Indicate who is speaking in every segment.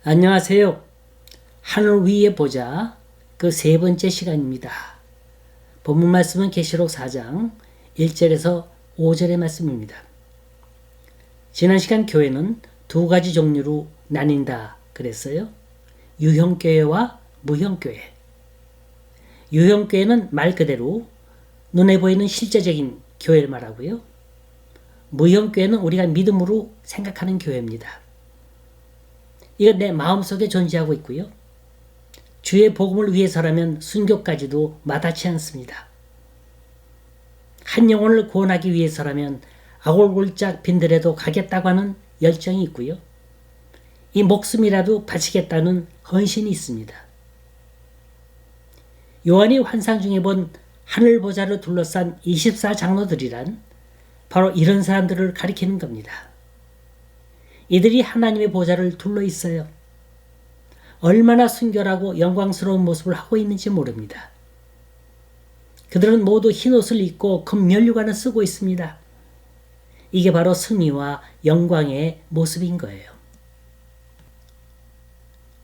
Speaker 1: 안녕하세요. 하늘 위에 보자 그 세 번째 시간입니다. 본문 말씀은 계시록 4장 1절에서 5절의 말씀입니다. 지난 시간 교회는 두 가지 종류로 나뉜다 그랬어요. 유형교회와 무형교회. 유형교회는 말 그대로 눈에 보이는 실제적인 교회를 말하고요. 무형교회는 우리가 믿음으로 생각하는 교회입니다. 이건 내 마음속에 존재하고 있고요. 주의 복음을 위해서라면 순교까지도 마다치 않습니다. 한 영혼을 구원하기 위해서라면 아골골짝 빈들에도 가겠다고 하는 열정이 있고요. 이 목숨이라도 바치겠다는 헌신이 있습니다. 요한이 환상 중에 본 하늘 보좌를 둘러싼 24장로들이란 바로 이런 사람들을 가리키는 겁니다. 이들이 하나님의 보좌를 둘러 있어요. 얼마나 순결하고 영광스러운 모습을 하고 있는지 모릅니다. 그들은 모두 흰 옷을 입고 금 면류관을 쓰고 있습니다. 이게 바로 승리와 영광의 모습인 거예요.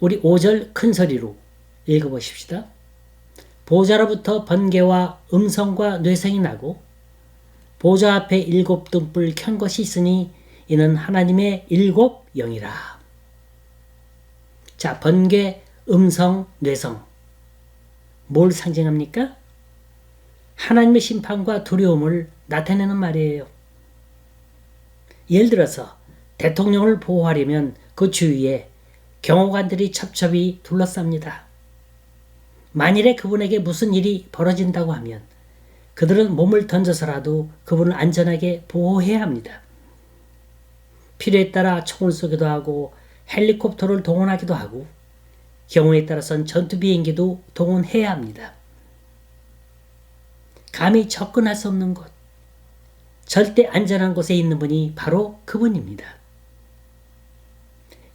Speaker 1: 우리 5절 큰 소리로 읽어보십시다. 보좌로부터 번개와 음성과 뇌성이 나고 보좌 앞에 7 등불 켠 것이 있으니 이는 하나님의 7 영이라. 자, 번개, 음성, 뇌성. 뭘 상징합니까? 하나님의 심판과 두려움을 나타내는 말이에요. 예를 들어서 대통령을 보호하려면 그 주위에 경호관들이 첩첩이 둘러쌉니다. 만일에 그분에게 무슨 일이 벌어진다고 하면 그들은 몸을 던져서라도 그분을 안전하게 보호해야 합니다. 필요에 따라 총을 쏘기도 하고 헬리콥터를 동원하기도 하고 경우에 따라서는 전투 비행기도 동원해야 합니다. 감히 접근할 수 없는 곳, 절대 안전한 곳에 있는 분이 바로 그분입니다.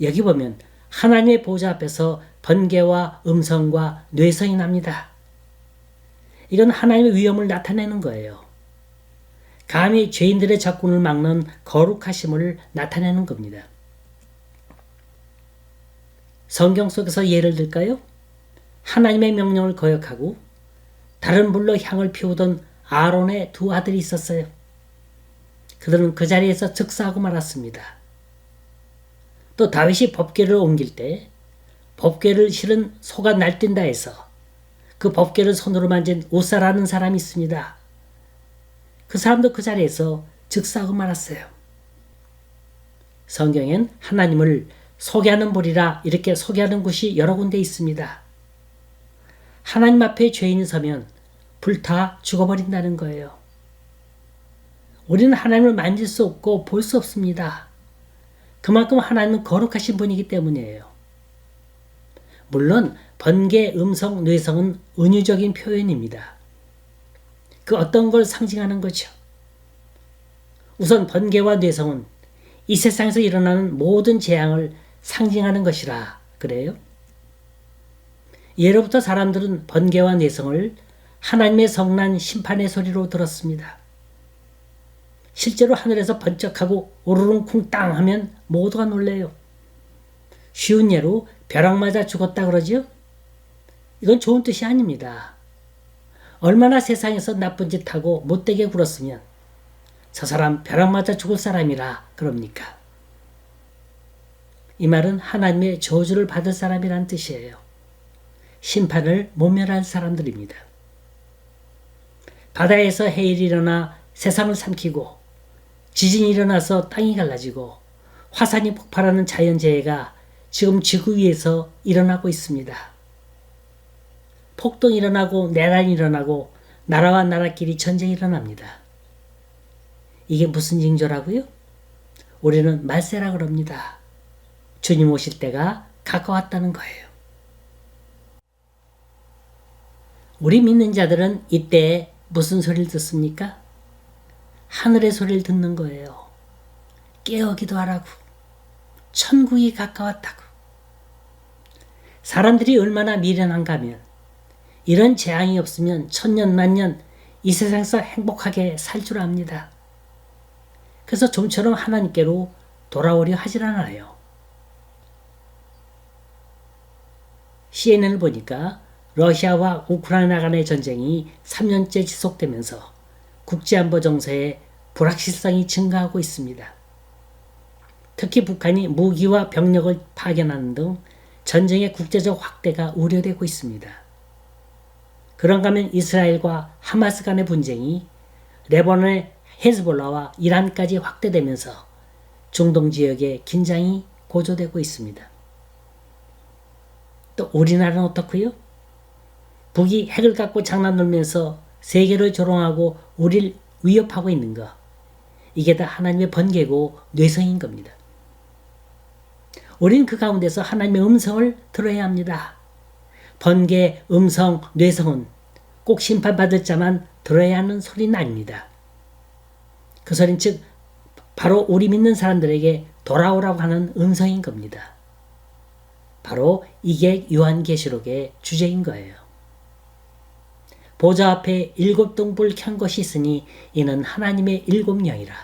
Speaker 1: 여기 보면 하나님의 보좌 앞에서 번개와 음성과 뇌성이 납니다. 이건 하나님의 위엄을 나타내는 거예요. 감히 죄인들의 접근을 막는 거룩하심을 나타내는 겁니다. 성경 속에서 예를 들까요? 하나님의 명령을 거역하고 다른 불로 향을 피우던 아론의 2 아들이 있었어요. 그들은 그 자리에서 즉사하고 말았습니다. 또 다윗이 법궤를 옮길 때 법궤를 실은 소가 날뛴다 해서 그 법궤를 손으로 만진 우사라는 사람이 있습니다. 그 사람도 그 자리에서 즉사하고 말았어요. 성경엔 하나님을 소개하는 불이라 이렇게 소개하는 곳이 여러 군데 있습니다. 하나님 앞에 죄인이 서면 불타 죽어버린다는 거예요. 우리는 하나님을 만질 수 없고 볼 수 없습니다. 그만큼 하나님은 거룩하신 분이기 때문이에요. 물론 번개, 음성, 뇌성은 은유적인 표현입니다. 그 어떤 걸 상징하는 거죠. 우선 번개와 뇌성은 이 세상에서 일어나는 모든 재앙을 상징하는 것이라 그래요. 예로부터 사람들은 번개와 뇌성을 하나님의 성난 심판의 소리로 들었습니다. 실제로 하늘에서 번쩍하고 오르릉쿵땅 하면 모두가 놀래요. 쉬운 예로 벼락 맞아 죽었다 그러죠? 이건 좋은 뜻이 아닙니다. 얼마나 세상에서 나쁜 짓 하고 못되게 굴었으면 저 사람 벼락 맞아 죽을 사람이라 그럽니까? 이 말은 하나님의 저주를 받을 사람이란 뜻이에요. 심판을 모면할 사람들입니다. 바다에서 해일이 일어나 세상을 삼키고 지진이 일어나서 땅이 갈라지고 화산이 폭발하는 자연재해가 지금 지구 위에서 일어나고 있습니다. 폭동이 일어나고 내란이 일어나고 나라와 나라끼리 전쟁이 일어납니다. 이게 무슨 징조라고요? 우리는 말세라 그럽니다. 주님 오실 때가 가까웠다는 거예요. 우리 믿는 자들은 이때 무슨 소리를 듣습니까? 하늘의 소리를 듣는 거예요. 깨어 기도하라고. 천국이 가까웠다고. 사람들이 얼마나 미련한가 하면 이런 재앙이 없으면 천년 만년 이 세상에서 행복하게 살 줄 압니다. 그래서 좀처럼 하나님께로 돌아오려 하질 않아요. CNN을 보니까 러시아와 우크라이나 간의 전쟁이 3년째 지속되면서 국제안보 정세의 불확실성이 증가하고 있습니다. 특히 북한이 무기와 병력을 파견하는 등 전쟁의 국제적 확대가 우려되고 있습니다. 그런가 하면 이스라엘과 하마스 간의 분쟁이 레바논의 헤즈볼라와 이란까지 확대되면서 중동 지역의 긴장이 고조되고 있습니다. 또 우리나라는 어떻고요? 북이 핵을 갖고 장난놀면서 세계를 조롱하고 우리를 위협하고 있는 것. 이게 다 하나님의 번개고 뇌성인 겁니다. 우리는 그 가운데서 하나님의 음성을 들어야 합니다. 번개, 음성, 뇌성은 꼭 심판받을 자만 들어야 하는 소리는 아닙니다. 그 소리는 즉 바로 우리 믿는 사람들에게 돌아오라고 하는 음성인 겁니다. 바로 이게 요한계시록의 주제인 거예요. 보좌 앞에 7 등불 켠 것이 있으니 이는 하나님의 7 영이라.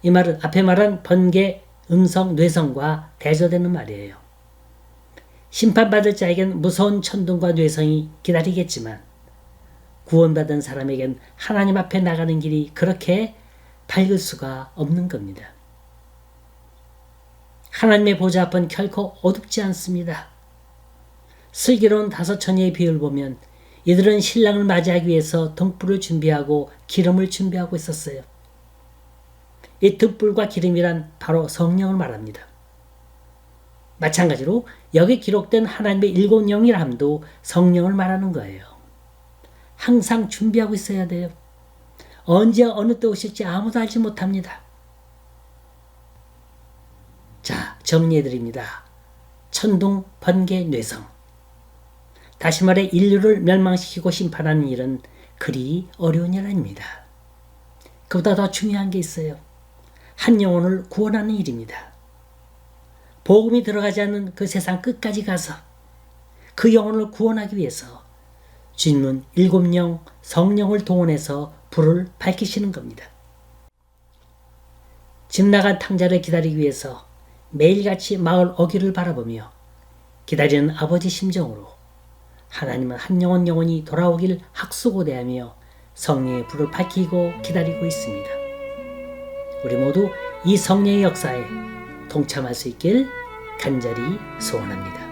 Speaker 1: 이 말은 앞에 말한 번개, 음성, 뇌성과 대조되는 말이에요. 심판받을 자에겐 무서운 천둥과 뇌성이 기다리겠지만 구원받은 사람에겐 하나님 앞에 나가는 길이 그렇게 밝을 수가 없는 겁니다. 하나님의 보좌 앞은 결코 어둡지 않습니다. 슬기로운 5처녀의 비유를 보면 이들은 신랑을 맞이하기 위해서 등불을 준비하고 기름을 준비하고 있었어요. 이 등불과 기름이란 바로 성령을 말합니다. 마찬가지로 여기 기록된 하나님의 7 영이라 함도 성령을 말하는 거예요. 항상 준비하고 있어야 돼요. 언제 어느 때 오실지 아무도 알지 못합니다. 자, 정리해드립니다. 천둥, 번개, 뇌성. 다시 말해 인류를 멸망시키고 심판하는 일은 그리 어려운 일 아닙니다. 그보다 더 중요한 게 있어요. 한 영혼을 구원하는 일입니다. 복음이 들어가지 않는 그 세상 끝까지 가서 그 영혼을 구원하기 위해서 주님은 7 영, 성령을 동원해서 불을 밝히시는 겁니다. 집 나간 탕자를 기다리기 위해서 매일같이 마을 어귀를 바라보며 기다리는 아버지 심정으로 하나님은 한 영혼 영혼이 돌아오길 학수고대하며 성령의 불을 밝히고 기다리고 있습니다. 우리 모두 이 성령의 역사에 동참할 수 있길 간절히 소원합니다.